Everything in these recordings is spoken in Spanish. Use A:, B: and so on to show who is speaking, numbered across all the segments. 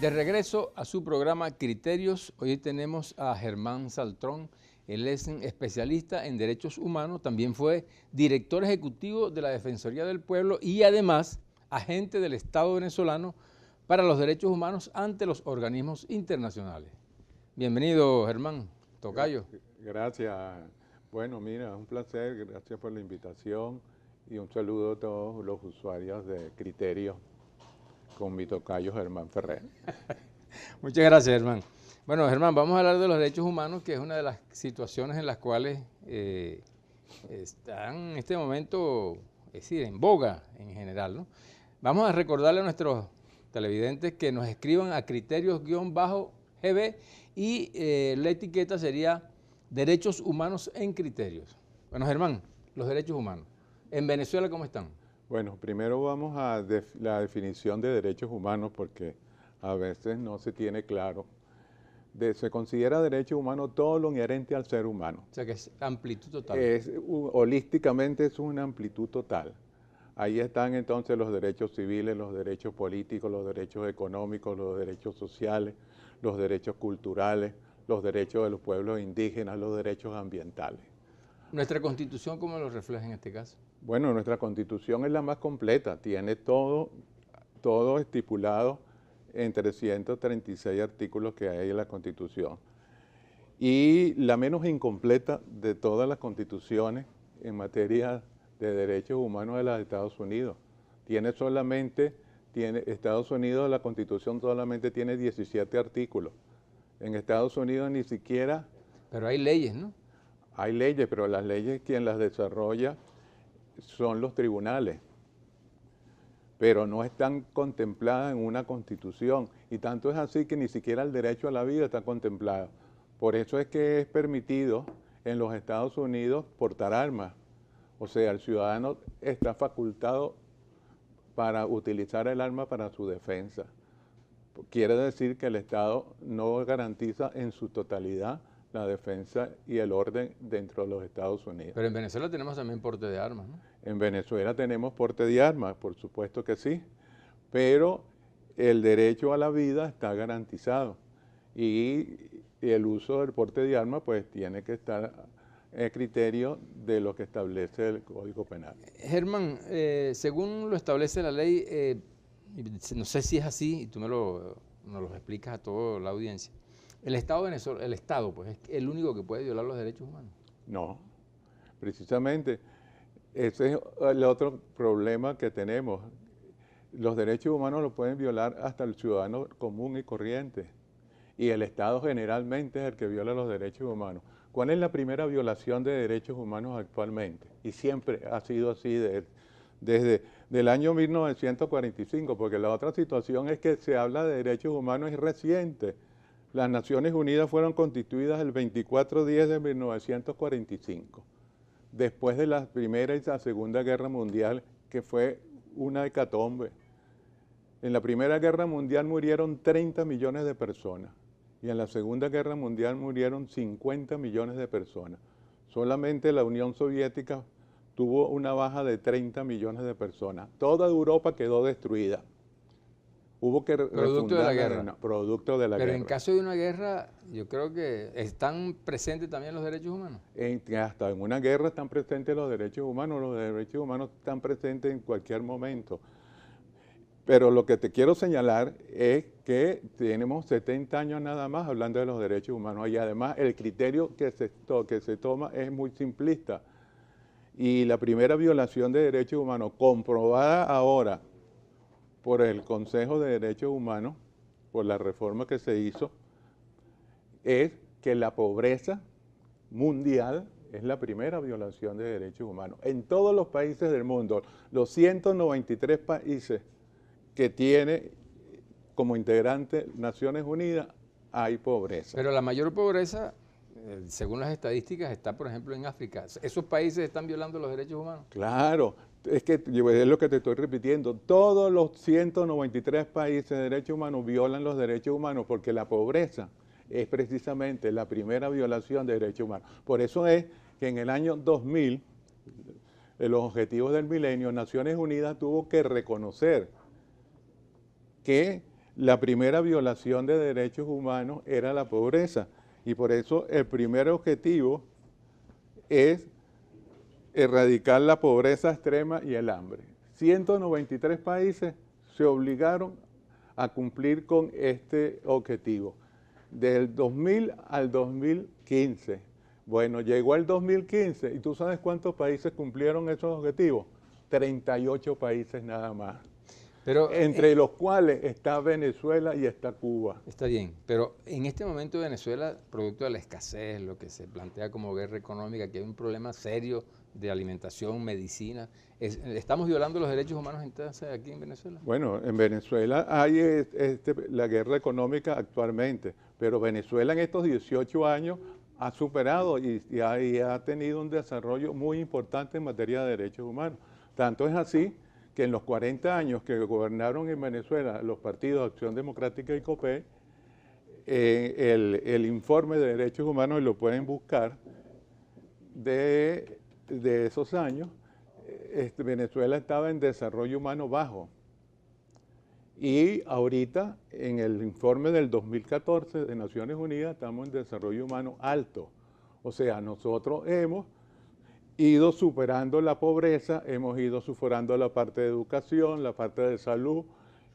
A: De regreso a su programa Criterios, hoy tenemos a Germán Saltrón. Él es un especialista en derechos humanos, también fue director ejecutivo de la Defensoría del Pueblo y además agente del Estado venezolano para los derechos humanos ante los organismos internacionales. Bienvenido, Germán, tocayo.
B: Gracias. Bueno, mira, un placer, gracias por la invitación y un saludo a todos los usuarios de Criterios con mi tocayo Germán Ferrer.
A: Muchas gracias, Germán. Bueno, Germán, vamos a hablar de los derechos humanos, que es una de las situaciones en las cuales están en este momento, es decir, en boga en general, ¿no? Vamos a recordarle a nuestros televidentes que nos escriban a criterios-gb y la etiqueta sería Derechos Humanos en Criterios. Bueno, Germán, los derechos humanos. ¿En Venezuela cómo están?
B: Bueno, primero vamos a la definición de derechos humanos porque a veces no se tiene claro. Se considera derecho humano todo lo inherente al ser humano.
A: O sea que es amplitud total.
B: Holísticamente es una amplitud total. Ahí están entonces los derechos civiles, los derechos políticos, los derechos económicos, los derechos sociales, los derechos culturales, los derechos de los pueblos indígenas, los derechos ambientales.
A: ¿Nuestra Constitución cómo lo refleja en este caso?
B: Bueno, nuestra Constitución es la más completa, tiene todo estipulado en 336 artículos que hay en la Constitución. Y la menos incompleta de todas las constituciones en materia de derechos humanos de los Estados Unidos. Estados Unidos, la Constitución solamente tiene 17 artículos. En Estados Unidos ni siquiera...
A: Pero hay leyes, ¿no?
B: Hay leyes, pero las leyes quien las desarrolla son los tribunales, pero no están contempladas en una constitución, y tanto es así que ni siquiera el derecho a la vida está contemplado. Por eso es que es permitido en los Estados Unidos portar armas, o sea, el ciudadano está facultado para utilizar el arma para su defensa. Quiere decir que el Estado no garantiza en su totalidad la defensa y el orden dentro de los Estados Unidos.
A: Pero en Venezuela tenemos también porte de armas, ¿no?
B: En Venezuela tenemos porte de armas, por supuesto que sí, pero el derecho a la vida está garantizado y el uso del porte de armas pues tiene que estar a criterio de lo que establece el Código Penal.
A: Germán, según lo establece la ley, no sé si es así, y tú nos lo explicas a toda la audiencia, el Estado pues, es el único que puede violar los derechos humanos.
B: No, precisamente ese es el otro problema que tenemos. Los derechos humanos los pueden violar hasta el ciudadano común y corriente, y el Estado generalmente es el que viola los derechos humanos. ¿Cuál es la primera violación de derechos humanos actualmente? Y siempre ha sido así desde el año 1945, porque la otra situación es que se habla de derechos humanos y reciente. Las Naciones Unidas fueron constituidas el 24/10 de 1945, después de la Primera y la Segunda Guerra Mundial, que fue una hecatombe. En la Primera Guerra Mundial murieron 30 millones de personas y en la Segunda Guerra Mundial murieron 50 millones de personas. Solamente la Unión Soviética tuvo una baja de 30 millones de personas. Toda Europa quedó destruida. Hubo que
A: producto de la guerra.
B: Producto de la guerra.
A: Pero en caso de una guerra, yo creo que están presentes también los derechos humanos.
B: Hasta en una guerra están presentes los derechos humanos están presentes en cualquier momento. Pero lo que te quiero señalar es que tenemos 70 años nada más hablando de los derechos humanos y además el criterio que se toma es muy simplista. Y la primera violación de derechos humanos comprobada ahora por el Consejo de Derechos Humanos, por la reforma que se hizo, es que la pobreza mundial es la primera violación de derechos humanos. En todos los países del mundo, los 193 países que tiene como integrante Naciones Unidas, hay pobreza.
A: Pero la mayor pobreza, según las estadísticas, está, por ejemplo, en África. ¿Esos países están violando los derechos humanos?
B: Claro, es lo que te estoy repitiendo. Todos los 193 países de derechos humanos violan los derechos humanos porque la pobreza es precisamente la primera violación de derechos humanos. Por eso es que en el año 2000, en los objetivos del milenio, Naciones Unidas tuvo que reconocer que la primera violación de derechos humanos era la pobreza. Y por eso el primer objetivo es erradicar la pobreza extrema y el hambre. 193 países se obligaron a cumplir con este objetivo. Del 2000 al 2015. Bueno, llegó el 2015 y ¿tú sabes cuántos países cumplieron esos objetivos? 38 países nada más. Pero, entre los cuales está Venezuela y está Cuba.
A: Está bien, pero en este momento Venezuela, producto de la escasez, lo que se plantea como guerra económica, que hay un problema serio de alimentación, medicina, ¿estamos violando los derechos humanos entonces aquí en Venezuela?
B: Bueno, en Venezuela hay la guerra económica actualmente, pero Venezuela en estos 18 años ha superado y ha tenido un desarrollo muy importante en materia de derechos humanos. Tanto es así que en los 40 años que gobernaron en Venezuela los partidos Acción Democrática y COPEI, el informe de derechos humanos, y lo pueden buscar, de esos años, Venezuela estaba en desarrollo humano bajo. Y ahorita, en el informe del 2014 de Naciones Unidas, estamos en desarrollo humano alto. O sea, nosotros hemos ido superando la pobreza, hemos ido superando la parte de educación, la parte de salud,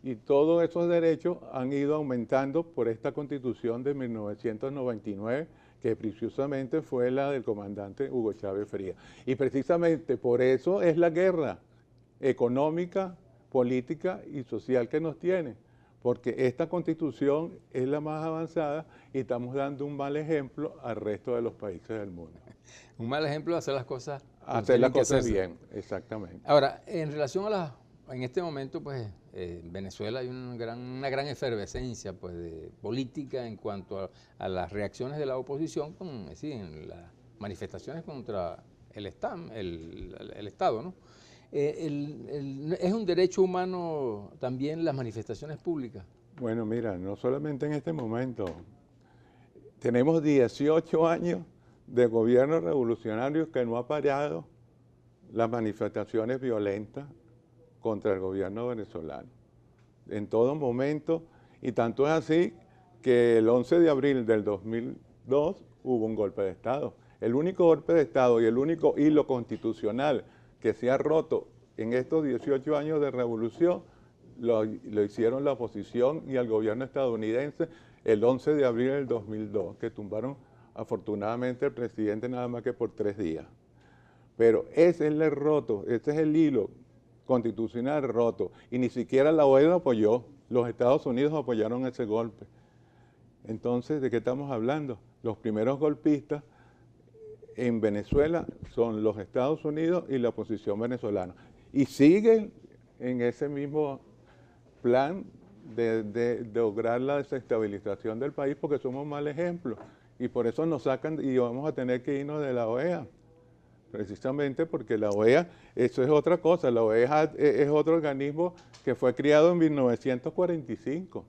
B: y todos esos derechos han ido aumentando por esta Constitución de 1999, que precisamente fue la del comandante Hugo Chávez Frías. Y precisamente por eso es la guerra económica, política y social que nos tiene, porque esta Constitución es la más avanzada y estamos dando un mal ejemplo al resto de los países del mundo.
A: Un mal ejemplo de hacer las cosas
B: bien, exactamente.
A: Ahora, en relación a en este momento, pues, en Venezuela hay una gran efervescencia, pues, de política en cuanto a las reacciones de la oposición en las manifestaciones contra el Estado, ¿no? ¿Es un derecho humano también las manifestaciones públicas?
B: Bueno, mira, no solamente en este momento. Tenemos 18 años de gobierno revolucionario que no ha parado las manifestaciones violentas contra el gobierno venezolano. En todo momento, y tanto es así que el 11 de abril del 2002 hubo un golpe de Estado. El único golpe de Estado y el único hilo constitucional que se ha roto en estos 18 años de revolución, lo hicieron la oposición y el gobierno estadounidense el 11 de abril del 2002, que tumbaron afortunadamente al presidente nada más que por 3 días. Pero ese es el roto, ese es el hilo constitucional roto, y ni siquiera la OEA lo apoyó, los Estados Unidos apoyaron ese golpe. Entonces, ¿de qué estamos hablando? Los primeros golpistas en Venezuela son los Estados Unidos y la oposición venezolana. Y siguen en ese mismo plan de lograr la desestabilización del país porque somos un mal ejemplo. Y por eso nos sacan y vamos a tener que irnos de la OEA. Precisamente porque la OEA, eso es otra cosa, la OEA es otro organismo que fue creado en 1945.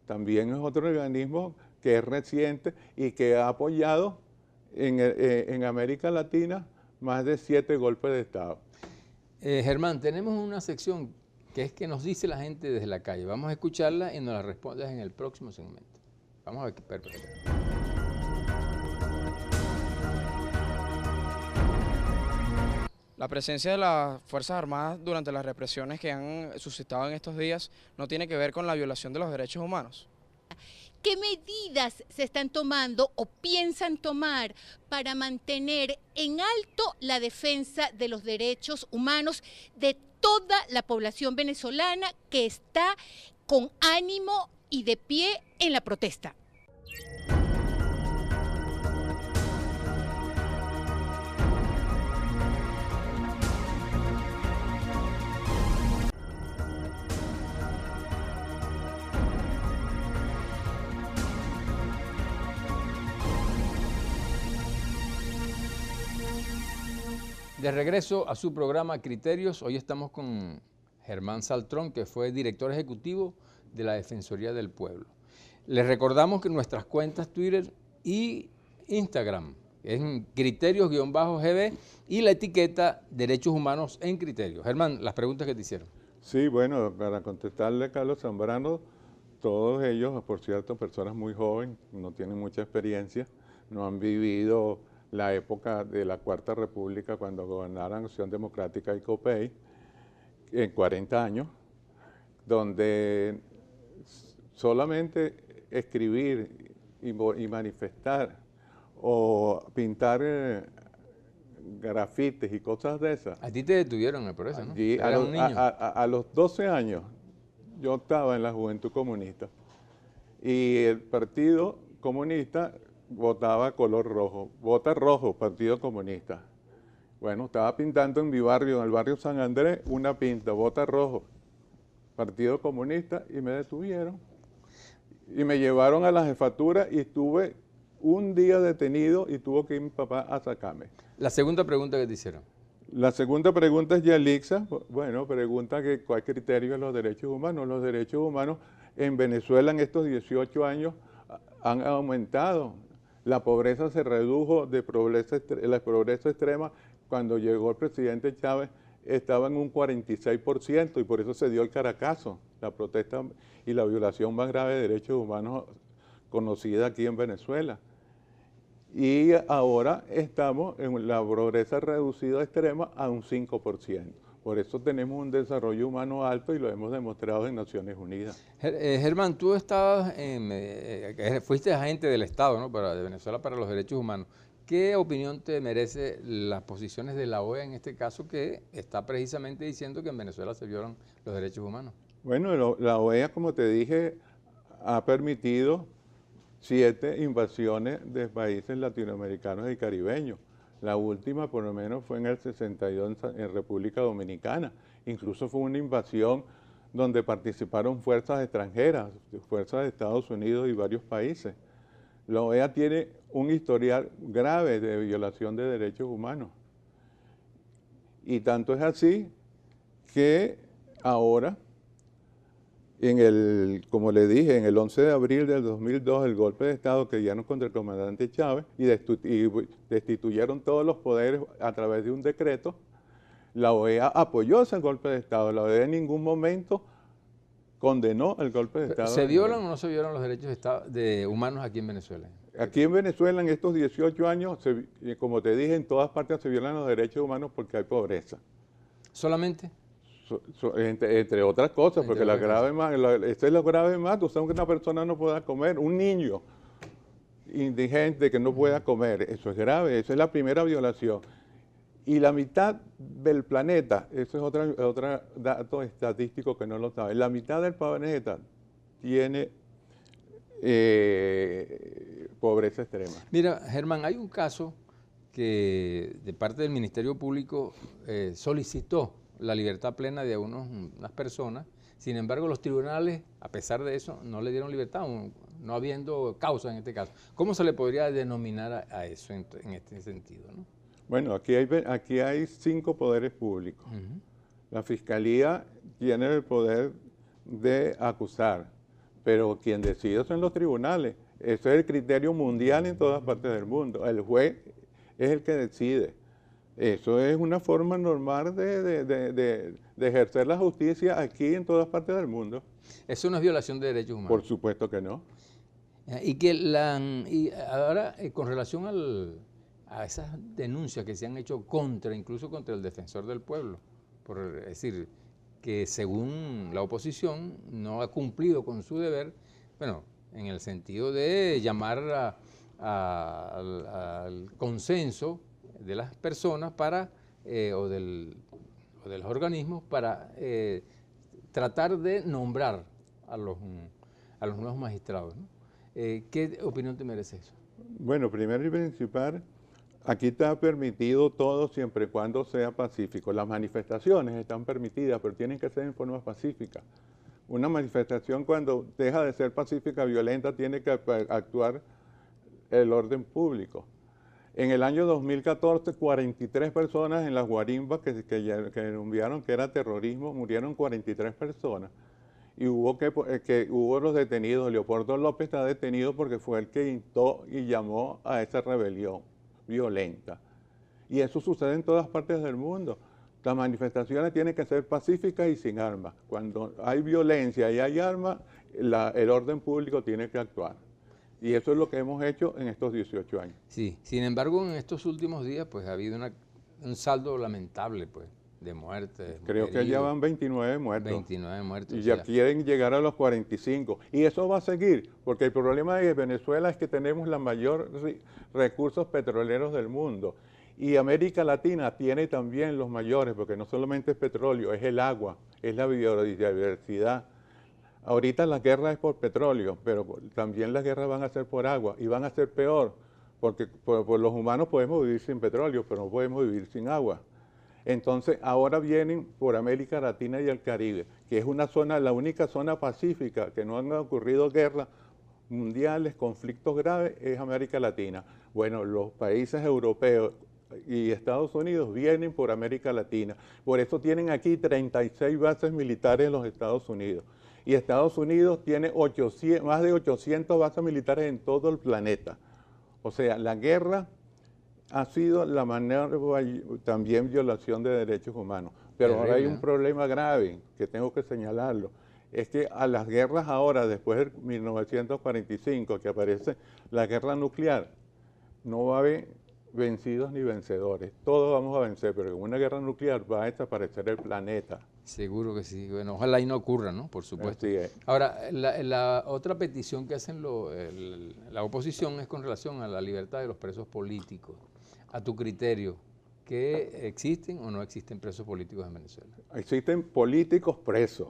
B: También es otro organismo que es reciente y que ha apoyado en América Latina más de 7 golpes de Estado.
A: Germán, tenemos una sección que es que nos dice la gente desde la calle. Vamos a escucharla y nos la respondes en el próximo segmento. Vamos a ver qué perfecto.
C: La presencia de las Fuerzas Armadas durante las represiones que han suscitado en estos días no tiene que ver con la violación de los derechos humanos.
D: ¿Qué medidas se están tomando o piensan tomar para mantener en alto la defensa de los derechos humanos de toda la población venezolana que está con ánimo y de pie en la protesta?
A: De regreso a su programa Criterios, hoy estamos con Germán Saltrón, que fue director ejecutivo de la Defensoría del Pueblo. Les recordamos que nuestras cuentas Twitter y Instagram es Criterios-GB y la etiqueta Derechos Humanos en Criterios. Germán, las preguntas que te hicieron.
B: Sí, bueno, para contestarle a Carlos Zambrano, todos ellos, por cierto, personas muy jóvenes, no tienen mucha experiencia, no han vivido la época de la Cuarta República cuando gobernaron Acción Democrática y COPEI en 40 años, donde solamente escribir y manifestar o pintar grafites y cosas de esas.
A: A ti te detuvieron por eso, ¿no?
B: Allí,
A: Eras un niño.
B: a los 12 años yo estaba en la Juventud Comunista y el Partido Comunista votaba color rojo, vota rojo, Partido Comunista. Bueno, estaba pintando en mi barrio, en el barrio San Andrés, una pinta, vota rojo, Partido Comunista, y me detuvieron. Y me llevaron a la jefatura y estuve un día detenido y tuvo que ir mi papá a sacarme.
A: La segunda pregunta que te hicieron.
B: La segunda pregunta es Yalixa. Bueno, pregunta que cuál criterio de los derechos humanos. Los derechos humanos en Venezuela en estos 18 años han aumentado. La pobreza se redujo de la pobreza extrema. Cuando llegó el presidente Chávez estaba en un 46% y por eso se dio el Caracazo, la protesta y la violación más grave de derechos humanos conocida aquí en Venezuela. Y ahora estamos en la pobreza reducida extrema a un 5%. Por eso tenemos un desarrollo humano alto y lo hemos demostrado en Naciones Unidas.
A: Germán, tú estabas fuiste agente del Estado, ¿no? De Venezuela para los derechos humanos. ¿Qué opinión te merece las posiciones de la OEA en este caso, que está precisamente diciendo que en Venezuela se violan los derechos humanos?
B: Bueno, la OEA, como te dije, ha permitido 7 invasiones de países latinoamericanos y caribeños. La última, por lo menos, fue en el 62 en República Dominicana. Incluso fue una invasión donde participaron fuerzas extranjeras, fuerzas de Estados Unidos y varios países. La OEA tiene un historial grave de violación de derechos humanos. Y tanto es así que ahora, como le dije, en el 11 de abril del 2002, el golpe de Estado que dieron contra el comandante Chávez y destituyeron todos los poderes a través de un decreto, la OEA apoyó ese golpe de Estado. La OEA en ningún momento condenó el golpe de Estado.
A: ¿Se violan o no se violan los derechos humanos aquí en Venezuela?
B: Aquí en Venezuela, en estos 18 años, como te dije, en todas partes se violan los derechos humanos porque hay pobreza.
A: ¿Solamente?
B: Entre otras cosas, porque la grave más, esto es lo grave más, tú sabes que una persona no pueda comer, un niño indigente que no pueda comer, eso es grave, eso es la primera violación. Y la mitad del planeta, eso es otro dato estadístico que no lo saben, la mitad del planeta tiene pobreza extrema.
A: Mira, Germán, hay un caso que de parte del Ministerio Público solicitó la libertad plena de unas personas. Sin embargo, los tribunales, a pesar de eso, no le dieron libertad, no habiendo causa en este caso. ¿Cómo se le podría denominar a eso en este sentido, ¿no?
B: Bueno, aquí hay 5 poderes públicos. La Fiscalía tiene el poder de acusar, pero quien decide son los tribunales. Eso es el criterio mundial en todas partes del mundo. El juez es el que decide. Eso es una forma normal de ejercer la justicia aquí en todas partes del mundo.
A: ¿Eso no es violación de derechos humanos?
B: Por supuesto que no.
A: Y ahora, con relación a esas denuncias que se han hecho incluso contra el defensor del pueblo, es decir, que según la oposición no ha cumplido con su deber, bueno, en el sentido de llamar al consenso de las personas o de los organismos para tratar de nombrar a los nuevos magistrados, ¿no? ¿Qué opinión te merece eso?
B: Bueno, primero y principal, aquí está permitido todo siempre y cuando sea pacífico. Las manifestaciones están permitidas, pero tienen que ser en forma pacífica. Una manifestación, cuando deja de ser pacífica, violenta, tiene que actuar el orden público. En el año 2014, 43 personas en las guarimbas que denunciaron que era terrorismo, murieron 43 personas. Y hubo los detenidos. Leopoldo López está detenido porque fue el que instó y llamó a esa rebelión violenta. Y eso sucede en todas partes del mundo. Las manifestaciones tienen que ser pacíficas y sin armas. Cuando hay violencia y hay armas, el orden público tiene que actuar. Y eso es lo que hemos hecho en estos 18 años.
A: Sí, sin embargo, en estos últimos días pues ha habido un saldo lamentable pues de muertes.
B: Creo que ya van 29 muertos.
A: 29 muertos.
B: Y ya quieren llegar a los 45. Y eso va a seguir, porque el problema de Venezuela es que tenemos la mayor recursos petroleros del mundo. Y América Latina tiene también los mayores, porque no solamente es petróleo, es el agua, es la biodiversidad. Ahorita la guerra es por petróleo, pero también las guerras van a ser por agua y van a ser peor, porque por los humanos podemos vivir sin petróleo, pero no podemos vivir sin agua. Entonces ahora vienen por América Latina y el Caribe, que es una zona, la única zona pacífica que no han ocurrido guerras mundiales, conflictos graves, es América Latina. Bueno, los países europeos y Estados Unidos vienen por América Latina. Por eso tienen aquí 36 bases militares en los Estados Unidos. Y Estados Unidos tiene más de 800 bases militares en todo el planeta. O sea, la guerra ha sido la manera también violación de derechos humanos. Pero ahora hay un problema grave que tengo que señalarlo. Es que a las guerras ahora, después de 1945, que aparece la guerra nuclear, no va a haber vencidos ni vencedores. Todos vamos a vencer, pero en una guerra nuclear va a desaparecer el planeta.
A: Seguro que sí. Bueno, ojalá y no ocurra, ¿no? Por supuesto.
B: Así es.
A: Ahora, la otra petición que hacen la oposición es con relación a la libertad de los presos políticos. A tu criterio, ¿qué existen o no existen presos políticos en Venezuela?
B: Existen políticos presos.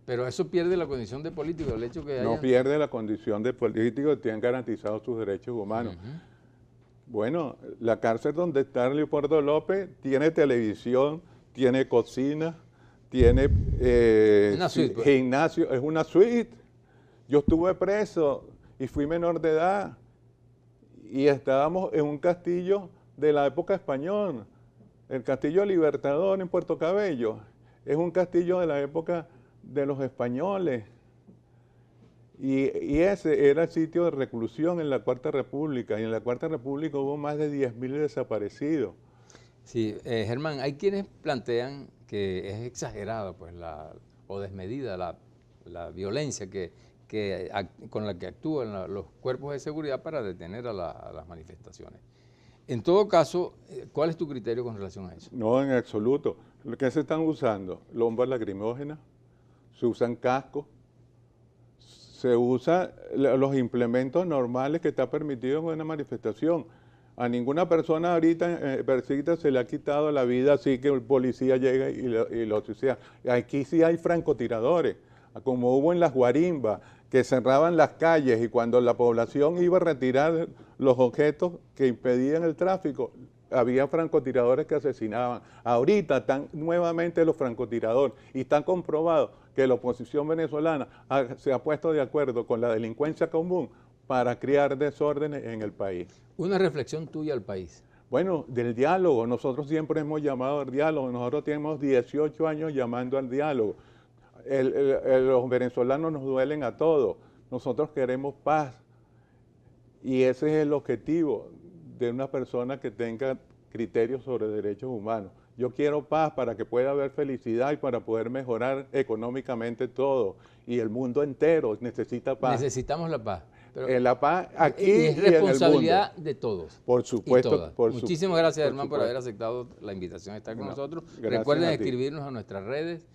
A: Pero eso pierde la condición de político, el hecho que
B: No pierde la condición de políticos, tienen garantizados sus derechos humanos. Bueno, la cárcel donde está Leopoldo López tiene televisión, tiene cocina, tiene
A: una suite, pues.
B: Gimnasio, es una suite. Yo estuve preso y fui menor de edad y estábamos en un castillo de la época española, el Castillo Libertador en Puerto Cabello. Es un castillo de la época de los españoles. Y ese era el sitio de reclusión en la Cuarta República. Y en la Cuarta República hubo más de 10.000 desaparecidos.
A: Sí, Germán, hay quienes plantean que es exagerada pues, o desmedida la violencia con la que actúan los cuerpos de seguridad para detener a las manifestaciones. En todo caso, ¿cuál es tu criterio con relación a eso?
B: No, en absoluto. Lo que se están usando, bombas lacrimógenas, se usan cascos, se usan los implementos normales que está permitido en una manifestación. A ninguna persona ahorita perseguida se le ha quitado la vida así que el policía llega y lo suceda. Aquí sí hay francotiradores, como hubo en las guarimbas, que cerraban las calles y cuando la población iba a retirar los objetos que impedían el tráfico, había francotiradores que asesinaban. Ahorita están nuevamente los francotiradores y está comprobado que la oposición venezolana se ha puesto de acuerdo con la delincuencia común para crear desórdenes en el país.
A: Una reflexión tuya al país.
B: Bueno, del diálogo. Nosotros siempre hemos llamado al diálogo. Nosotros tenemos 18 años llamando al diálogo. Los venezolanos nos duelen a todos. Nosotros queremos paz. Y ese es el objetivo de una persona que tenga criterios sobre derechos humanos. Yo quiero paz para que pueda haber felicidad y para poder mejorar económicamente todo. Y el mundo entero necesita paz.
A: Necesitamos la paz.
B: Pero la paz aquí
A: y es responsabilidad
B: y en el mundo.
A: de todos.
B: Por supuesto.
A: Muchísimas gracias, Germán, por haber aceptado la invitación a estar con nosotros. Recuerden escribirnos a nuestras redes,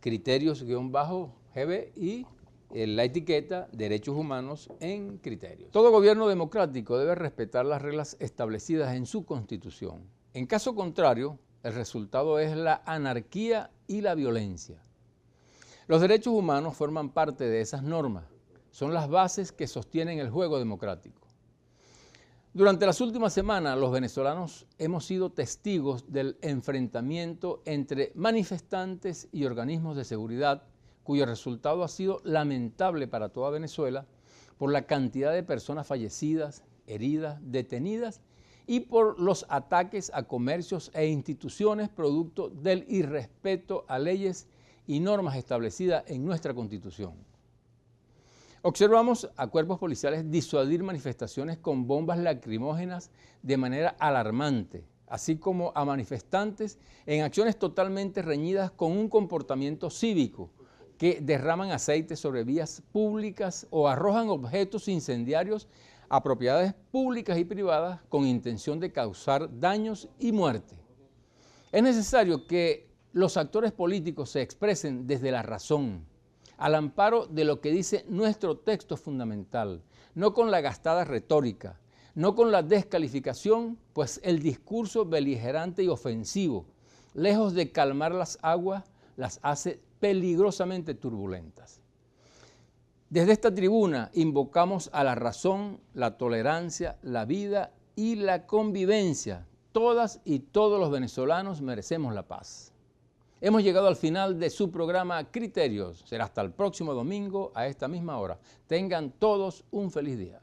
A: criterios-GB y la etiqueta Derechos Humanos en Criterios. Todo gobierno democrático debe respetar las reglas establecidas en su Constitución. En caso contrario, el resultado es la anarquía y la violencia. Los derechos humanos forman parte de esas normas. Son las bases que sostienen el juego democrático. Durante las últimas semanas, los venezolanos hemos sido testigos del enfrentamiento entre manifestantes y organismos de seguridad, cuyo resultado ha sido lamentable para toda Venezuela por la cantidad de personas fallecidas, heridas, detenidas y por los ataques a comercios e instituciones producto del irrespeto a leyes y normas establecidas en nuestra Constitución. Observamos a cuerpos policiales disuadir manifestaciones con bombas lacrimógenas de manera alarmante, así como a manifestantes en acciones totalmente reñidas con un comportamiento cívico, que derraman aceite sobre vías públicas o arrojan objetos incendiarios a propiedades públicas y privadas con intención de causar daños y muerte. Es necesario que los actores políticos se expresen desde la razón, al amparo de lo que dice nuestro texto fundamental, no con la gastada retórica, no con la descalificación, pues el discurso beligerante y ofensivo, lejos de calmar las aguas, las hace peligrosamente turbulentas. Desde esta tribuna invocamos a la razón, la tolerancia, la vida y la convivencia. Todas y todos los venezolanos merecemos la paz. Hemos llegado al final de su programa Criterios. Será hasta el próximo domingo a esta misma hora. Tengan todos un feliz día.